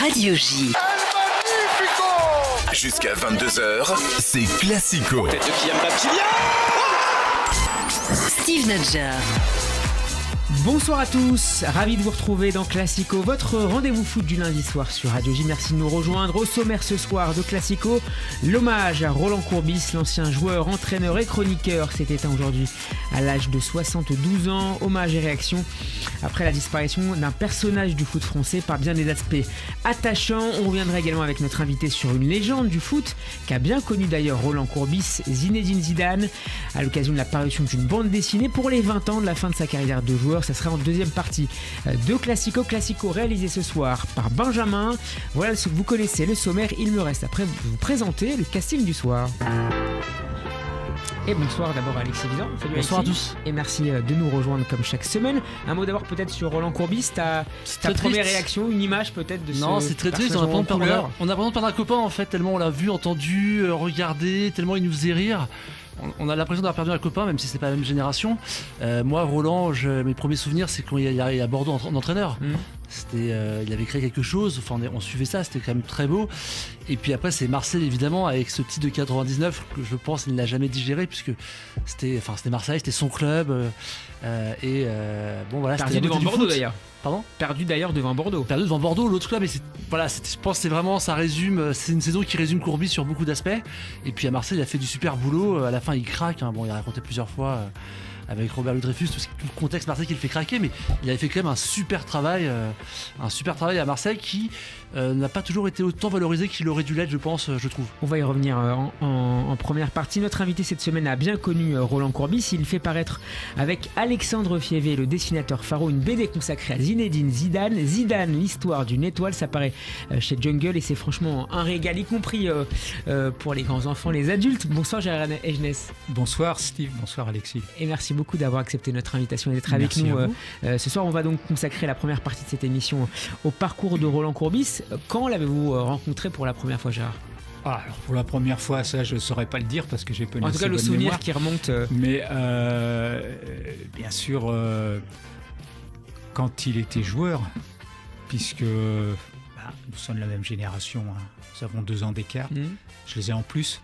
Radio J. Jusqu'à 22h, c'est Classico. Tête de Kylian Mbappé. Steve Nadjar. Bonsoir à tous, ravi de vous retrouver dans Classico, votre rendez-vous foot du lundi soir sur Radio J. Merci de nous rejoindre. Au sommaire ce soir de Classico, l'hommage à Roland Courbis, l'ancien joueur, entraîneur et chroniqueur, s'est éteint aujourd'hui à l'âge de 72 ans. Hommage et réaction après la disparition d'un personnage du foot français par bien des aspects attachants. On reviendra également avec notre invité sur une légende du foot qu'a bien connu d'ailleurs Roland Courbis, Zinedine Zidane, à l'occasion de la parution d'une bande dessinée pour les 20 ans de la fin de sa carrière de joueur. Ça sera en deuxième partie de Classico. Classico réalisé ce soir par Benjamin. Voilà ce que vous connaissez, le sommaire. Il me reste après vous présenter le casting du soir. Et bonsoir d'abord à Alexis Visan. Salut bonsoir Alexis. à tous. Et merci de nous rejoindre comme chaque semaine. Un mot d'abord peut-être sur Roland Courbis. Ta première réaction, une image peut-être de Non, ce c'est très triste. personnage en couleur. On a l'impression de perdre un copain en fait, tellement on l'a vu, entendu, regardé, tellement il nous faisait rire. On a l'impression d'avoir perdu un copain, même si c'est pas la même génération. Moi, Roland, mes premiers souvenirs, c'est quand il y a à Bordeaux en entraîneur. C'était, il avait créé quelque chose. Enfin, on suivait ça, c'était quand même très beau. Et puis après, c'est Marseille évidemment, avec ce titre de 99 que je pense il ne l'a jamais digéré, puisque c'était Marseille, c'était son club. Bon voilà. Perdu c'était la devant beauté du Bordeaux foot. d'ailleurs. Pardon ? Perdu d'ailleurs devant Bordeaux. Perdu devant Bordeaux, l'autre club, mais je pense que c'est vraiment, ça résume, c'est une saison qui résume Courbis sur beaucoup d'aspects. Et puis à Marseille, il a fait du super boulot. À la fin, il craque. Bon, il a raconté plusieurs fois avec Robert Louis Dreyfus, tout le contexte Marseille qui le fait craquer, mais il avait fait quand même un super travail à Marseille qui n'a pas toujours été autant valorisé qu'il aurait dû l'être, je pense, je trouve. On va y revenir en première partie. Notre invité cette semaine a bien connu Roland Courbis. Il fait paraître avec Alexandre Fievé, le dessinateur Faro, une BD consacrée à Zinedine Zidane. Zidane, l'histoire d'une étoile, ça paraît chez Jungle et c'est franchement un régal, y compris pour les grands enfants, les adultes. Bonsoir Gérard Ejnes. Bonsoir Steve, bonsoir Alexis. Et merci beaucoup d'avoir accepté notre invitation et d'être avec Merci nous à vous. ce soir. On va donc consacrer la première partie de cette émission au parcours de Roland Courbis. Quand l'avez-vous rencontré pour la première fois, Gérard ? Alors pour la première fois, ça je ne saurais pas le dire parce que j'ai pas une En tout assez cas, le bonne souvenir mémoire. qui remonte. Mais bien sûr, quand il était joueur, puisque nous sommes de la même génération, hein, nous avons 2 ans d'écart, je les ai en plus,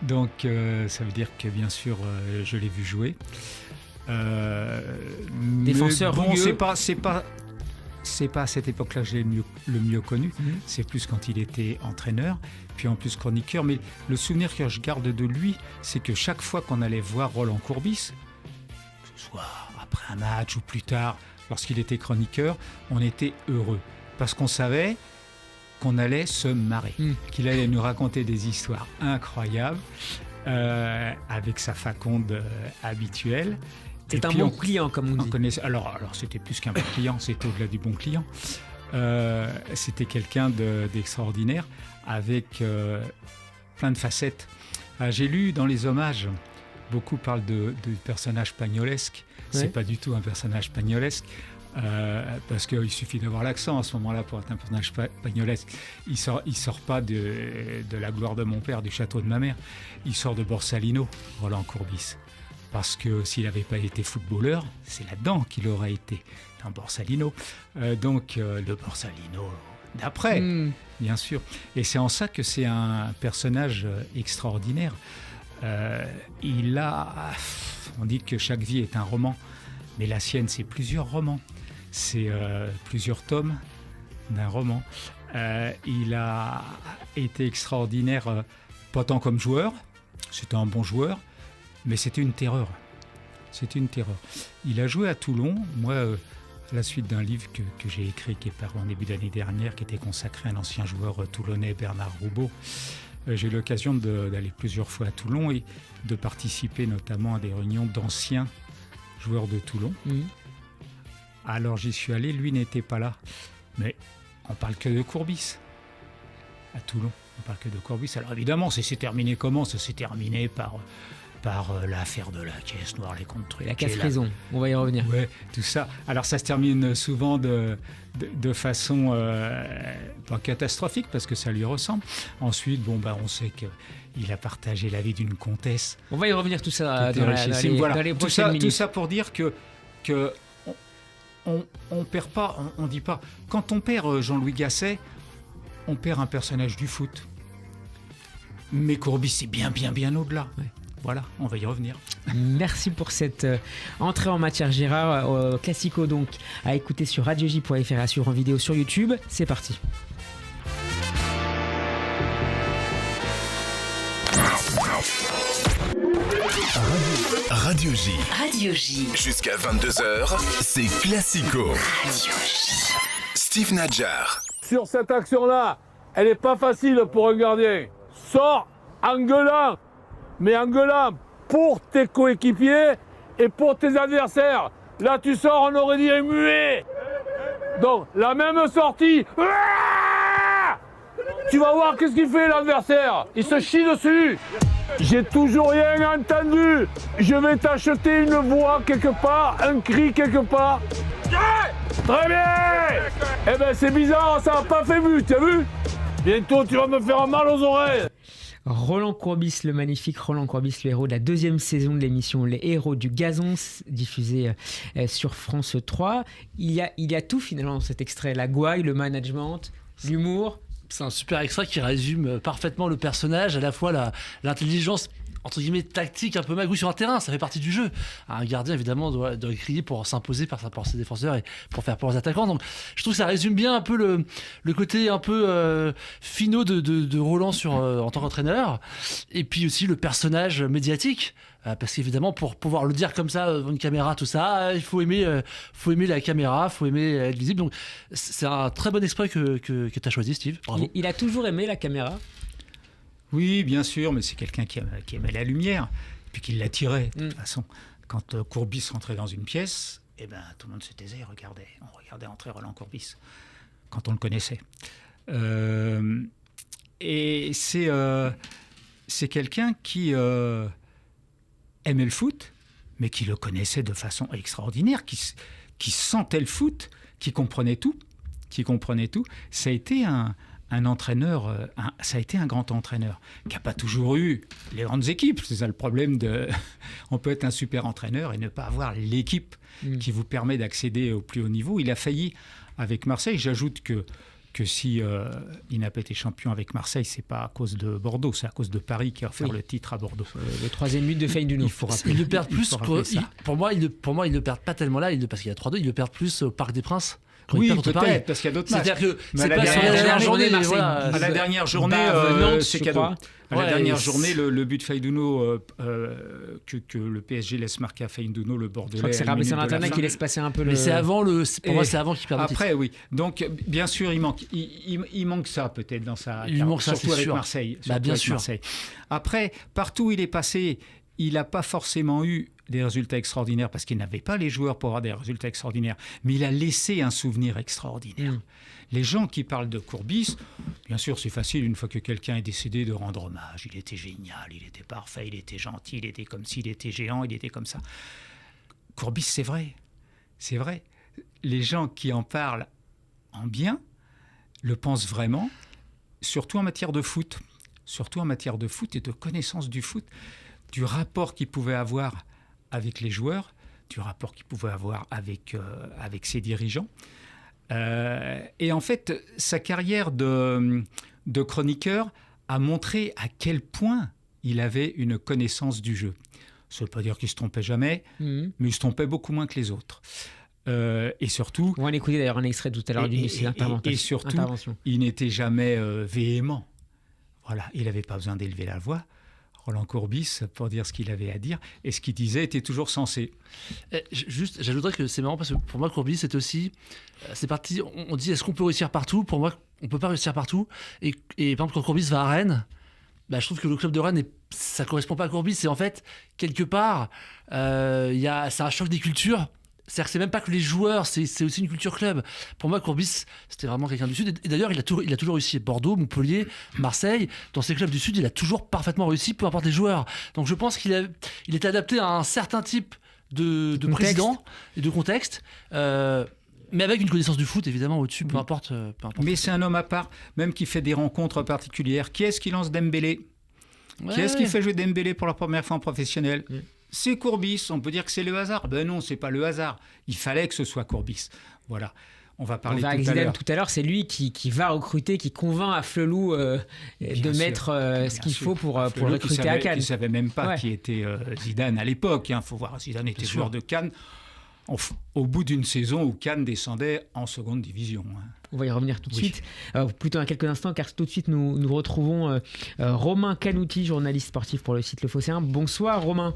donc ça veut dire que bien sûr je l'ai vu jouer. Défenseur mais bon, rugueux. c'est pas à cette époque-là que j'ai le mieux connu, c'est plus quand il était entraîneur, puis en plus chroniqueur. Mais le souvenir que je garde de lui, c'est que chaque fois qu'on allait voir Roland Courbis, que ce soit après un match ou plus tard, lorsqu'il était chroniqueur, on était heureux. Parce qu'on savait qu'on allait se marrer, qu'il allait nous raconter des histoires incroyables, avec sa faconde habituelle. C'est un bon client, comme on dit. Alors, c'était plus qu'un bon client, c'était au-delà du bon client. C'était quelqu'un d'extraordinaire, avec plein de facettes. J'ai lu dans les hommages, beaucoup parlent de personnage pagnolesque. Ouais. C'est pas du tout un personnage pagnolesque. Parce qu'il suffit d'avoir l'accent à ce moment-là pour être un personnage pagnolesque. Il sort pas de la gloire de mon père, du château de ma mère. Il sort de Borsalino, Roland Courbis. Parce que s'il n'avait pas été footballeur, c'est là-dedans qu'il aurait été, dans Borsalino. Donc le Borsalino d'après, bien sûr. Et c'est en ça que c'est un personnage extraordinaire. On dit que chaque vie est un roman, mais la sienne, c'est plusieurs romans. C'est plusieurs tomes d'un roman. Il a été extraordinaire, pas tant comme joueur, c'était un bon joueur, mais c'était une terreur. C'était une terreur. Il a joué à Toulon. Moi, à la suite d'un livre que j'ai écrit, qui est paru en début d'année dernière, qui était consacré à un ancien joueur toulonnais, Bernard Roubaud, j'ai eu l'occasion d'aller plusieurs fois à Toulon et de participer notamment à des réunions d'anciens joueurs de Toulon. Alors j'y suis allé, lui n'était pas là. Mais on parle que de Courbis. À Toulon, on parle que de Courbis. Alors évidemment, ça s'est terminé comment ? Ça s'est terminé par l'affaire de la caisse noire, les comptes truqués. La casse-raison, on va y revenir. Ouais, tout ça. Alors ça se termine souvent de façon pas catastrophique, parce que ça lui ressemble. Ensuite, on sait qu'il a partagé la vie d'une comtesse. On va y revenir tout ça dans les tout prochaines ça, minutes. tout ça pour dire que on perd pas, on dit pas. Quand on perd Jean-Louis Gasset, on perd un personnage du foot. Mais Courbis, c'est bien au-delà. Ouais. Voilà, on va y revenir. Merci pour cette entrée en matière, Gérard. Classico, donc, à écouter sur radioj.fr et à suivre en vidéo sur YouTube. C'est parti. Radio J. Radio J. Jusqu'à 22h, c'est Classico. Radio J. Steve Nadjar. Sur cette action-là, elle n'est pas facile pour un gardien. Sors en gueulant, mais en gueulant pour tes coéquipiers et pour tes adversaires. Là, tu sors, on aurait dit un muet. Donc, la même sortie. Ah, tu vas voir qu'est-ce qu'il fait l'adversaire. Il se chie dessus. J'ai toujours rien entendu. Je vais t'acheter une voix quelque part, un cri quelque part. Très bien. Eh ben c'est bizarre, ça n'a pas fait vu, tu as vu? Bientôt tu vas me faire mal aux oreilles. Roland Courbis, le magnifique Roland Courbis, le héros de la 2e saison de l'émission Les Héros du Gazon, diffusée sur France 3. Il y a tout finalement dans cet extrait, la gouaille, le management, l'humour. C'est un super extrait qui résume parfaitement le personnage, à la fois l'intelligence entre guillemets tactique un peu magouille sur un terrain, ça fait partie du jeu. Un gardien évidemment doit crier pour s'imposer par ses défenseurs et pour faire peur aux attaquants. Donc je trouve que ça résume bien un peu le côté un peu finot de Roland en tant qu'entraîneur, et puis aussi le personnage médiatique. Parce qu'évidemment, pour pouvoir le dire comme ça, devant une caméra, tout ça, il faut aimer la caméra, il faut aimer être visible. Donc, c'est un très bon extrait que tu as choisi, Steve. Bravo. Il a toujours aimé la caméra. Oui, bien sûr, mais c'est quelqu'un qui aimait la lumière, et puis qui l'attirait, de toute façon. Quand Courbis rentrait dans une pièce, eh ben, tout le monde se taisait et regardait. On regardait entrer Roland Courbis, quand on le connaissait. Et c'est quelqu'un qui aimait le foot, mais qui le connaissait de façon extraordinaire, qui sentait le foot, qui comprenait tout. Ça a été un entraîneur, ça a été un grand entraîneur, qui n'a pas toujours eu les grandes équipes. C'est ça le problème on peut être un super entraîneur et ne pas avoir l'équipe qui vous permet d'accéder au plus haut niveau. Il a failli avec Marseille. J'ajoute que si il n'a pas été champion avec Marseille, c'est pas à cause de Bordeaux, c'est à cause de Paris qui a offert le titre à Bordeaux. Le 3e but de Feindounou. Ils le perdent plus. Pour moi, ils le perdent pas tellement là, parce qu'il y a 3-2, ils le perdent plus au Parc des Princes. Oui, peut-être, parce qu'il y a d'autres matchs. C'est-à-dire que mais c'est pas sur la dernière journée, Marseille. À la dernière journée, c'est cadeau. À la dernière journée, le but de Feindounou, que le PSG laisse marquer à Feindounou, le Bordelais. Je crois que c'est Rabé Saint-Antonin qui laisse passer un peu le... Mais c'est avant pour moi, c'est avant qu'il perde le titre. Après, oui. Donc, bien sûr, il manque ça, peut-être, dans sa... Il manque ça, surtout avec Marseille. Bien sûr. Après, partout où il est passé, il n'a pas forcément eu des résultats extraordinaires parce qu'il n'avait pas les joueurs pour avoir des résultats extraordinaires, mais il a laissé un souvenir extraordinaire. Les gens qui parlent de Courbis, bien sûr c'est facile une fois que quelqu'un est décédé de rendre hommage. Il était génial, il était parfait, il était gentil, il était comme s'il était géant, il était comme ça. Courbis, c'est vrai. Les gens qui en parlent en bien le pensent vraiment, surtout en matière de foot et de connaissance du foot, du rapport qu'il pouvait avoir avec les joueurs, du rapport qu'il pouvait avoir avec ses dirigeants. Et en fait, sa carrière de chroniqueur a montré à quel point il avait une connaissance du jeu. Ça ne veut pas dire qu'il ne se trompait jamais, mais il se trompait beaucoup moins que les autres. Et surtout... On va en écouter d'ailleurs un extrait tout à l'heure d'une intervention. Et surtout, il n'était jamais véhément. Voilà, il n'avait pas besoin d'élever la voix. Roland Courbis, pour dire ce qu'il avait à dire, et ce qu'il disait était toujours sensé. Juste, j'ajouterais que c'est marrant parce que pour moi, Courbis, c'est aussi... C'est parti, on dit, est-ce qu'on peut réussir partout? Pour moi, on ne peut pas réussir partout. Et par exemple, quand Courbis va à Rennes, je trouve que le club de Rennes, ça ne correspond pas à Courbis. C'est en fait, quelque part, c'est un choc des cultures. C'est-à-dire que c'est même pas que les joueurs, c'est aussi une culture club. Pour moi, Courbis, c'était vraiment quelqu'un du Sud. Et d'ailleurs, il a toujours réussi. Bordeaux, Montpellier, Marseille, dans ces clubs du Sud, il a toujours parfaitement réussi, peu importe les joueurs. Donc je pense qu'il était adapté à un certain type de président et de contexte, mais avec une connaissance du foot, évidemment, au-dessus, peu importe. Mais c'est un homme à part, même qui fait des rencontres particulières. Qui est-ce qui lance Dembélé ? Qui est-ce qui fait jouer Dembélé pour la première fois en professionnel ? C'est Courbis. On peut dire que c'est le hasard. Ben non, c'est pas le hasard. Il fallait que ce soit Courbis. Voilà. On va On parler verra tout avec à Zidane l'heure. tout à l'heure. C'est lui qui va recruter, qui convainc à Flelou de Bien mettre sûr. ce Bien qu'il sûr. faut pour le Flelou recruter à Cannes. Qui ne savait même pas Ouais. qui était Zidane à l'époque. Il faut voir, Zidane était joueur de Cannes au bout d'une saison où Cannes descendait en seconde division. On va y revenir tout de Oui. suite, plutôt dans quelques instants, car tout de suite nous retrouvons Romain Canouty, journaliste sportif pour le site Le Phocéen. Bonsoir Romain,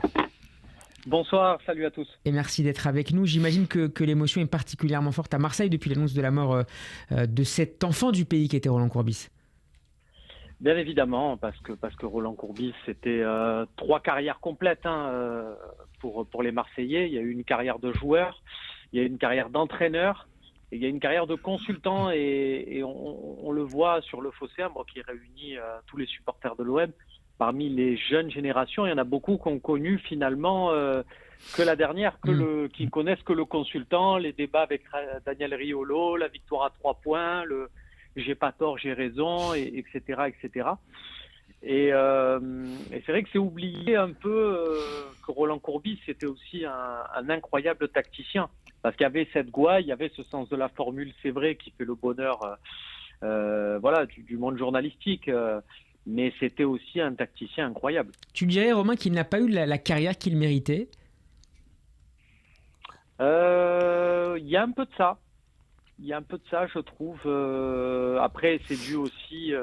Bonsoir, salut à tous. et merci d'être avec nous. J'imagine que l'émotion est particulièrement forte à Marseille depuis l'annonce de la mort de cet enfant du pays qui était Roland Courbis. Bien évidemment, parce que Roland Courbis, c'était 3 carrières complètes pour les Marseillais. Il y a eu une carrière de joueur, il y a eu une carrière d'entraîneur, et il y a une carrière de consultant. Et on le voit sur le Phocéen, qui réunit tous les supporters de l'OM. Parmi les jeunes générations, il y en a beaucoup qui ont connu finalement que la dernière, qui connaissent que le consultant, les débats avec Daniel Riolo, la victoire à 3 points, le j'ai pas tort, j'ai raison, etc., etc. Et c'est vrai que c'est oublié un peu que Roland Courbis c'était aussi un incroyable tacticien, parce qu'il y avait cette gouaille, il y avait ce sens de la formule, c'est vrai, qui fait le bonheur, du monde journalistique. Mais c'était aussi un tacticien incroyable. Tu dirais Romain qu'il n'a pas eu la carrière qu'il méritait? Il y a un peu de ça. Je trouve. Après, c'est dû aussi.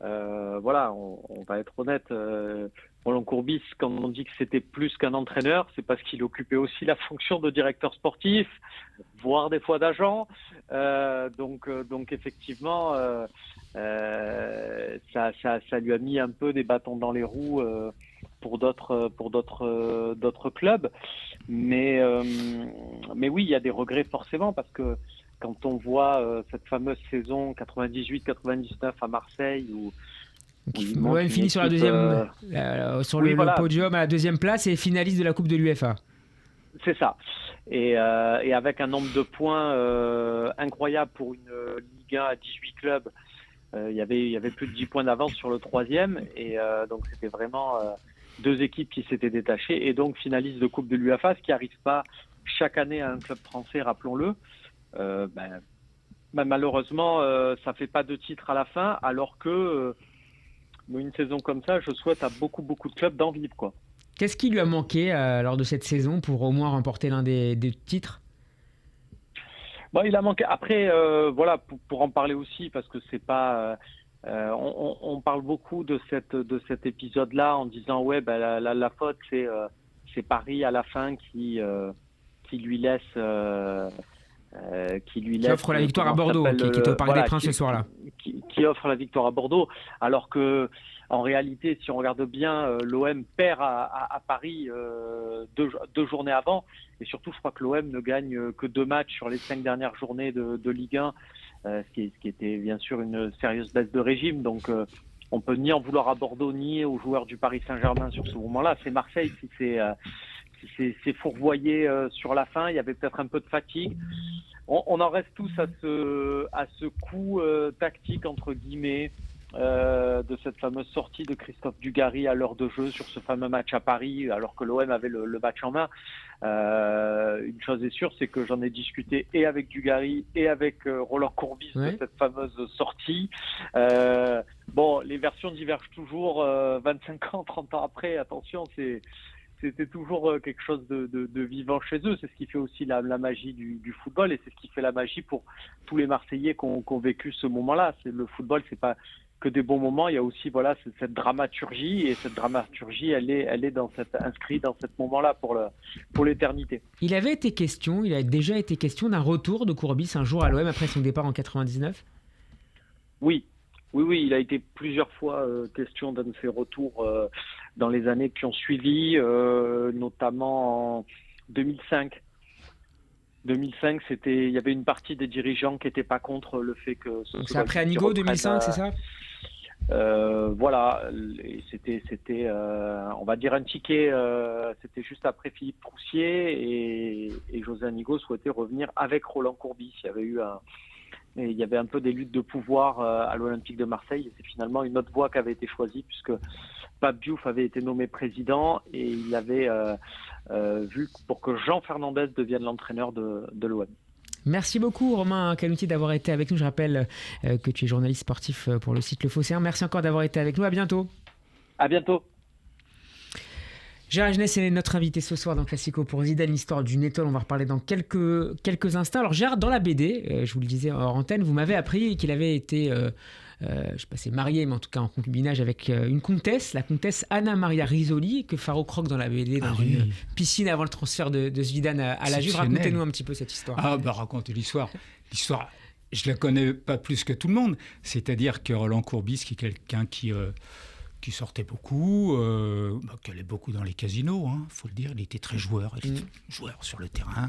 On va être honnête. Roland Courbis, quand on dit que c'était plus qu'un entraîneur, c'est parce qu'il occupait aussi la fonction de directeur sportif, voire des fois d'agent. Donc effectivement, ça lui a mis un peu des bâtons dans les roues pour d'autres clubs. Mais oui, il y a des regrets forcément, parce que quand on voit cette fameuse saison 98-99 à Marseille où l'OM finit sur la deuxième, le podium à la deuxième place et finaliste de la Coupe de l'UEFA. C'est ça. Et avec un nombre de points incroyable pour une Ligue 1 à 18 clubs, il y avait plus de 10 points d'avance sur le troisième. Et donc c'était vraiment 2 équipes qui s'étaient détachées. Et donc finaliste de Coupe de l'UEFA, ce qui n'arrive pas chaque année à un club français, rappelons-le. Malheureusement, ça fait pas de titre à la fin, alors que une saison comme ça, je souhaite à beaucoup de clubs d'en vivre, quoi. Qu'est-ce qui lui a manqué lors de cette saison pour au moins remporter l'un des titres? Il a manqué. Après, pour en parler aussi, parce que c'est pas. On parle beaucoup de cet épisode-là en disant la faute c'est Paris à la fin qui lui laisse. Qui offre la victoire à Bordeaux, qui était au Parc des Princes ce soir-là. Qui offre la victoire à Bordeaux, alors que en réalité, si on regarde bien, l'OM perd à Paris 2 journées avant, et surtout, je crois que l'OM ne gagne que 2 matchs sur les 5 dernières journées de Ligue 1, ce qui était bien sûr une sérieuse baisse de régime. Donc, on peut ni en vouloir à Bordeaux ni aux joueurs du Paris Saint-Germain sur ce moment-là. C'est Marseille qui s'est fourvoyé sur la fin. Il y avait peut-être un peu de fatigue. On en reste tous à ce coup tactique entre guillemets de cette fameuse sortie de Christophe Dugarry à l'heure de jeu sur ce fameux match à Paris, alors que l'OM avait le match en main. Une chose est sûre, c'est que j'en ai discuté et avec Dugarry et avec Roland Courbis de cette fameuse sortie. Les versions divergent toujours 25 ans, 30 ans après. Attention, c'était toujours quelque chose de vivant chez eux. C'est ce qui fait aussi la magie du football, et c'est ce qui fait la magie pour tous les Marseillais qui ont vécu ce moment-là. Le football, c'est pas que des bons moments. Il y a aussi cette dramaturgie, et cette dramaturgie, elle est inscrite dans ce moment-là pour l'éternité. Il a déjà été question d'un retour de Courbis un jour à l'OM après son départ en 99. Oui, il a été plusieurs fois question d'un de ses retours dans les années qui ont suivi, notamment en 2005. 2005, il y avait une partie des dirigeants qui n'étaient pas contre le fait que... C'est après Anigo, 2005, c'est ça? Et c'était on va dire un ticket, c'était juste après Philippe Troussier, et José Anigo souhaitait revenir avec Roland Courbis. Il y avait un peu des luttes de pouvoir à l'Olympique de Marseille, et c'est finalement une autre voie qui avait été choisie, puisque Pape Diouf avait été nommé président, et il avait vu pour que Jean Fernandez devienne l'entraîneur de l'OM. Merci beaucoup Romain Canoutier d'avoir été avec nous. Je rappelle que tu es journaliste sportif pour le site Le Phocéen. Merci encore d'avoir été avec nous. À bientôt. À bientôt. Gérard Genès est notre invité ce soir dans Classico pour Zidane, l'histoire d'une étoile. On va reparler dans quelques instants. Alors Gérard, dans la BD, je vous le disais hors antenne, vous m'avez appris qu'il avait été, je ne sais pas si marié, mais en tout cas en concubinage avec une comtesse, la comtesse Anna Maria Risoli, que Faro croque dans la BD dans une piscine avant le transfert de Zidane à la Juve. Racontez-nous un petit peu cette histoire. Racontez l'histoire. L'histoire, je la connais pas plus que tout le monde. C'est-à-dire que Roland Courbis, qui est quelqu'un qui sortait beaucoup, qui allait beaucoup dans les casinos, faut le dire. Il était très joueur. Il était joueur sur le terrain.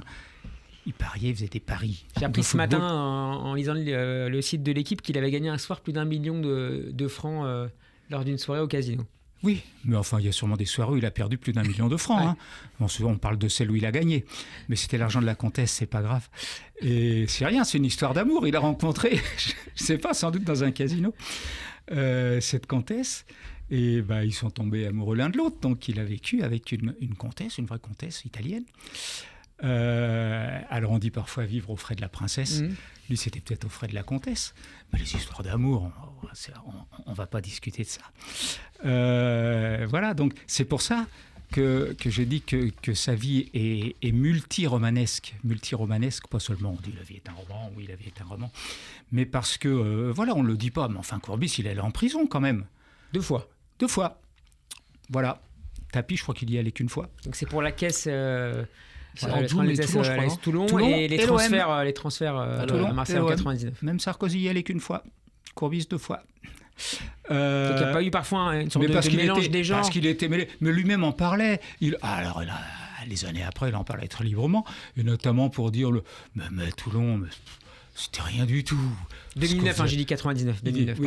Il pariait, il faisait des paris. J'ai appris ce matin en lisant le site de l'équipe qu'il avait gagné un soir plus d'1 million de francs lors d'une soirée au casino. Oui, mais enfin, il y a sûrement des soirées où il a perdu plus d'1 million de francs. Bon, souvent, on parle de celle où il a gagné. Mais c'était l'argent de la comtesse, c'est pas grave. Et c'est rien, c'est une histoire d'amour. Il a rencontré, je sais pas, sans doute dans un casino, cette comtesse. Et ils sont tombés amoureux l'un de l'autre. Donc, il a vécu avec une comtesse, une vraie comtesse italienne. Alors, on dit parfois vivre aux frais de la princesse. Lui, c'était peut-être aux frais de la comtesse. Mais les histoires d'amour, on ne va pas discuter de ça. Voilà, donc c'est pour ça que je dis que sa vie est multi-romanesque. Multi-romanesque, pas seulement on dit la vie est un roman, oui, la vie est un roman. Mais parce que, on ne le dit pas. Mais enfin, Courbis, il est allé en prison quand même. 2 fois. 2 fois. Voilà. Tapie, je crois qu'il y est allé qu'une fois. Donc c'est pour la caisse... Toulon et les transferts à Marseille en 99. Même Sarkozy y allait qu'une fois. Courbis 2 fois. Donc il n'y a pas eu parfois une sorte de mélange des genres. Parce qu'il était mêlé. Mais lui-même en parlait. Les années après, il en parlait très librement. Et notamment pour dire mais Toulon, c'était rien du tout. 2009, j'ai dit 99. 2009.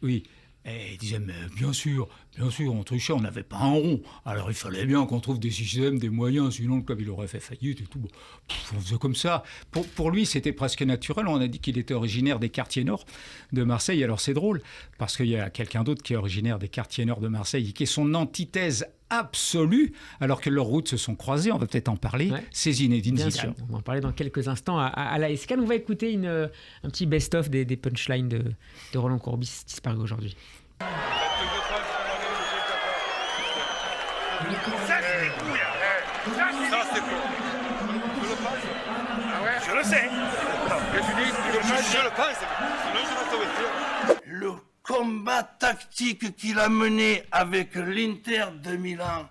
Oui. Et il disait, mais bien sûr, on trichait, on n'avait pas un rond. Alors il fallait bien qu'on trouve des systèmes, des moyens, sinon le club il aurait fait faillite et tout. On faisait comme ça. Pour lui, c'était presque naturel. On a dit qu'il était originaire des quartiers nord de Marseille. Alors c'est drôle, parce qu'il y a quelqu'un d'autre qui est originaire des quartiers nord de Marseille, qui est son antithèse absolue, alors que leurs routes se sont croisées. On va peut-être en parler. Ouais. C'est Zinedine Zidane. Bien sûr, on va en parler dans quelques instants à la SCAN. On va écouter un petit best-of des punchlines de Roland Courbis, disparu aujourd'hui. Ça, c'est des couilles, Ça, c'est quoi? Tu le penses? Ah ouais? Je le sais. Je le pense. Sinon, je vais te le combat tactique qu'il a mené avec l'Inter de Milan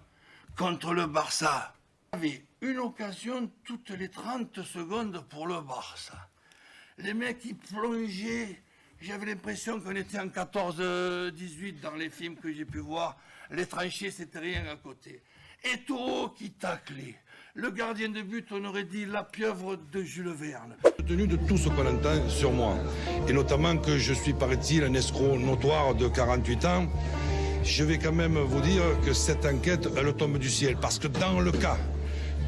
contre le Barça. Il avait une occasion toutes les 30 secondes pour le Barça. Les mecs, ils plongeaient. J'avais l'impression qu'on était en 14-18 dans les films que j'ai pu voir. Les tranchées, c'était rien à côté. Eto'o qui taclait. Le gardien de but, on aurait dit la pieuvre de Jules Verne. Compte tenu de tout ce qu'on entend sur moi, et notamment que je suis, paraît-il, un escroc notoire de 48 ans, je vais quand même vous dire que cette enquête, elle tombe du ciel. Parce que dans le cas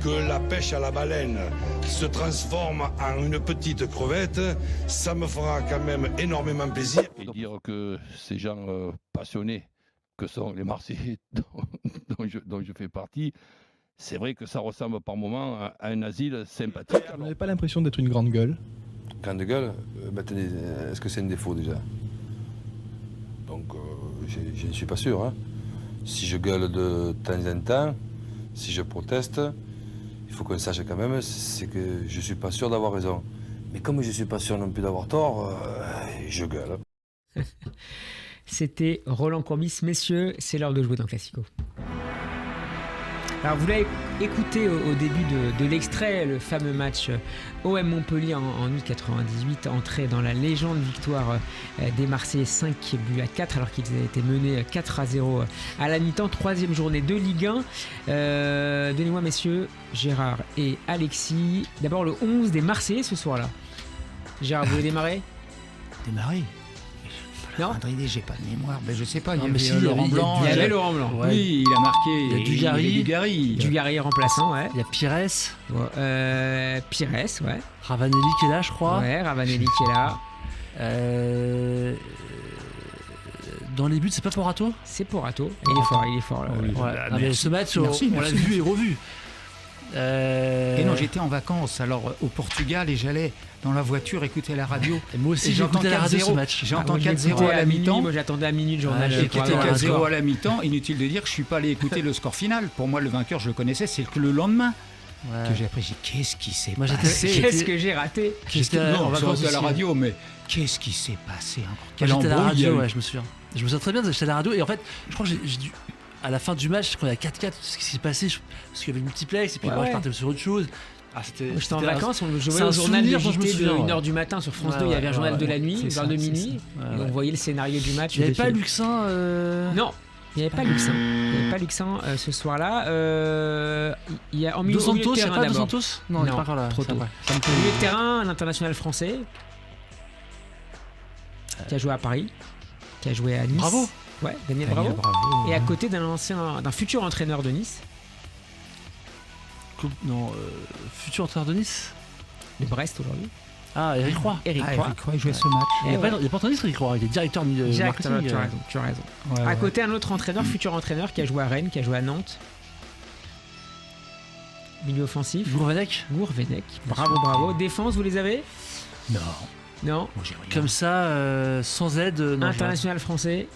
que la pêche à la baleine se transforme en une petite crevette, ça me fera quand même énormément plaisir. Et dire que ces gens passionnés que sont les Marseillais dont je fais partie, c'est vrai que ça ressemble par moments à un asile sympathique. Vous n'avez pas l'impression d'être une grande gueule? Grande gueule, est-ce que c'est un défaut déjà? Donc je ne suis pas sûr. Hein. Si je gueule de temps en temps, si je proteste, il faut qu'on sache quand même, c'est que je ne suis pas sûr d'avoir raison. Mais comme je ne suis pas sûr non plus d'avoir tort, je gueule. C'était Roland Courbis. Messieurs, c'est l'heure de jouer dans Classico. Alors vous l'avez écouté au début de l'extrait, le fameux match OM Montpellier en août 98, entrée dans la légende, victoire des Marseillais 5-4 alors qu'ils avaient été menés 4-0 à la mi-temps, 3e journée de Ligue 1. Donnez-moi messieurs, Gérard et Alexis, d'abord le 11 des Marseillais ce soir-là. Gérard, vous voulez démarrer? Démarrer? Non, j'ai pas de mémoire. Ben, je sais pas. Il y avait Laurent Blanc. Il y avait Laurent Blanc. Ouais. Oui, il a marqué. Il y a Dugarry remplaçant, ouais. Il y a Pires. Pires, ouais. Ravanelli qui est là, je crois. Ouais, Ravanelli qui est là. Dans les buts, c'est pas Porato? C'est Porato. Il est fort là. Ouais. Mais ce match, on l'a vu et revu. Et non, j'étais en vacances alors au Portugal et j'allais dans la voiture écouter la radio. Et moi aussi, Et j'entends la radio ce match. J'entends Moi, je 4-0 l'écoutais à la mi-temps. Moi, j'attendais à minuit le journal. Et qui était pour avoir 4-0 le score. à la mi-temps, inutile de dire que je suis pas allé écouter le score final. Pour moi, le vainqueur, je le connaissais. C'est que le lendemain que j'ai appris. J'ai dit, qu'est-ce qui s'est Moi, passé Qu'est-ce que j'ai raté? Non, en vacances j'étais à la aussi. radio, mais qu'est-ce qui s'est passé encore? Moi, Quel j'étais à la embrouille il y a radio, eu. ouais, je me souviens. Je me souviens très bien, j'étais à la radio et en fait, je crois que j'ai dû. À la fin du match, quand il y a 4-4, ce qui s'est passé, parce qu'il y avait une multiplex et puis Ouais, moi je ouais. partais sur autre chose. Ah, J'étais en c'était vacances, on c'est jouait un au journal de souvenir dont je me JT de souviens, 1h ouais. du matin sur France Ouais, 2, il y avait un ouais, journal de la ouais. nuit, C'est vers ça, de c'est minuit, ça. et on voyait le scénario du match. Il n'y avait de pas film. Luxin. Non, il n'y avait pas Luxin. Il n'y avait pas Luxin ce soir-là. Il y a en milieu, Dos au milieu de Santos, il n'y a terrain pas Dos d'abord. Santos Non, il n'est pas encore là. trop c'est tôt. vrai. Au milieu de terrain, un international français qui a joué à Paris, qui a joué à Nice. Bravo. Ouais, Daniel Daniel Bravo. Bravo. Et à côté d'un futur entraîneur de Nice, Non, futur entraîneur de Nice. de Brest aujourd'hui, Ah, Eric Roy. Eric Ah, Roy. Eric Roy jouait ce match. Il Et n'y a pas entendu Eric Roy, il est directeur de Directeur, marketing. tu as raison. Ouais, À ouais. côté, un autre entraîneur, futur entraîneur, qui a joué à Rennes, qui a joué à Nantes. Milieu offensif. Gourvenec. Gourvenec. Bravo. Défense, vous les avez? Non, Non. moi j'ai rien. Comme ça, sans aide. Non, International français,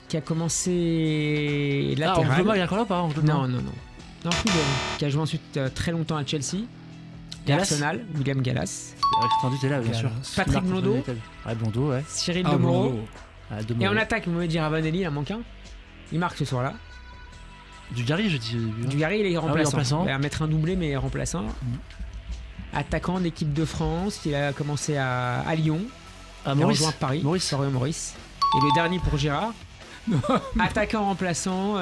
qui a commencé Ah, latéral. Angloma, il y a encore là ou pas Angloma Non. Non, plus jeune. Qui a joué ensuite très longtemps à Chelsea. Et Gallas Arsenal, William Gallas. Eric Tendu, t'es là, bien sûr. Patrick Marc Blondeau. United. Ouais, Blondeau, ouais. Cyril Ah, Demoro. Blondeau. Ah, de Et en Moreau. attaque, vous m'avez dit Ravanelli, il en manque un. Il marque ce soir-là. Du Gary, je dis. Dugarry, il est remplaçant. remplaçant. Il va mettre un doublé, mais remplaçant. Attaquant d'équipe de France, il a commencé à Lyon. Ah, Il a Maurice. rejoint Paris. Maurice. Florian Maurice. Et le dernier pour Gérard. Attaquant remplaçant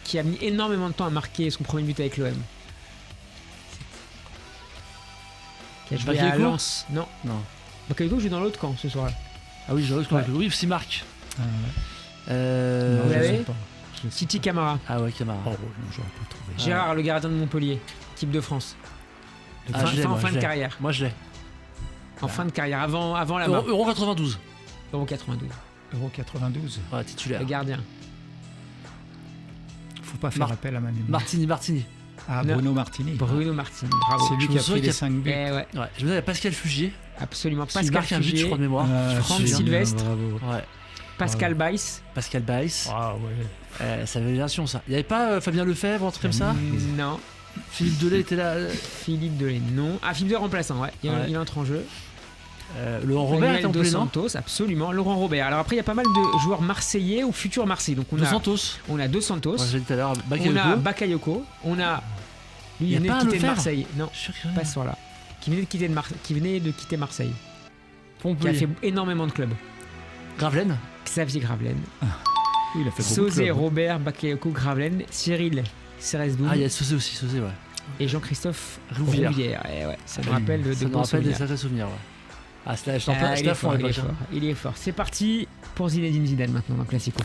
qui a mis énormément de temps à marquer son premier but avec l'OM. Qui a joué à Bakayoko Lens. Non. Non. Bakayoko joue dans l'autre camp ce soir-là. Ah oui, j'aurais Ouais. Oui, c'est Marc. Ah, ouais. Euh... Non, je l'avez sais pas. Je sais Titi Camara. Ah ouais, Camara. pas. Oh, non, j'aurais pas trouvé. Gérard, le gardien de Montpellier. Équipe de France. Ah, je l'ai, moi, fin je de l'ai. carrière. Moi, je l'ai. En fin de carrière. Avant la main. Euro 92. Euro 92. Euro 92. Ouais, titulaire. Le gardien. Faut pas faire appel à ma mémoire. Martini. Ah, Non. Bruno Martini. Bruno Martini. Bravo. C'est lui Je qui me a souviens pris les qu'il 5 buts. Eh ouais, Ouais, je me souviens, il y a Pascal Fugier. absolument. Qui Pascal marque un but, je Fugier, crois, de mémoire. Ah, Franck c'est bien, Sylvestre. bravo. Ouais. Pascal Baïs. Pascal Baïs. Ah ouais. Ça avait une version, ça. Il n'y avait pas Fabien Lefebvre, un truc comme ça Non. Philippe Delay était là. Philippe Delay, non. Ah, Philippe Delay remplaçant, ouais. Il Ouais. il entre en jeu. Laurent Robert Manuel était en Dos plein, non Santos, absolument. Laurent Robert. Alors après, il y a pas mal de joueurs marseillais ou futurs Marseillais. Donc Dos Santos. on a Dos Santos. Ouais, je l'ai dit tout à l'heure. On a Bakayoko. Bakayoko. On a. Lui, Il y a il venait pas de un quitter de Lefebvre Marseille. Non, Je suis sûr que- pas ce soir-là. Qui venait de quitter Marseille. Qui a Pompoulier. fait énormément de clubs. Gravelaine. Xavier Gravelaine. Oui, il a fait beaucoup de Sauzé, clubs. Robert, Bakayoko, Gravelaine. Cyril Ceresdoum. Ah, il y a Sauzé aussi, Sauzé, ouais. Et Jean-Christophe Rouvière. Rouvière. Eh ouais, ça me rappelle de Ça me bons rappelle des souvenirs. sacrés souvenirs, ouais. Ah, c'était Ah, il à est fond fort, à il est l'époque, fort, hein. il est fort. C'est parti pour Zinedine Zidane maintenant dans Classico.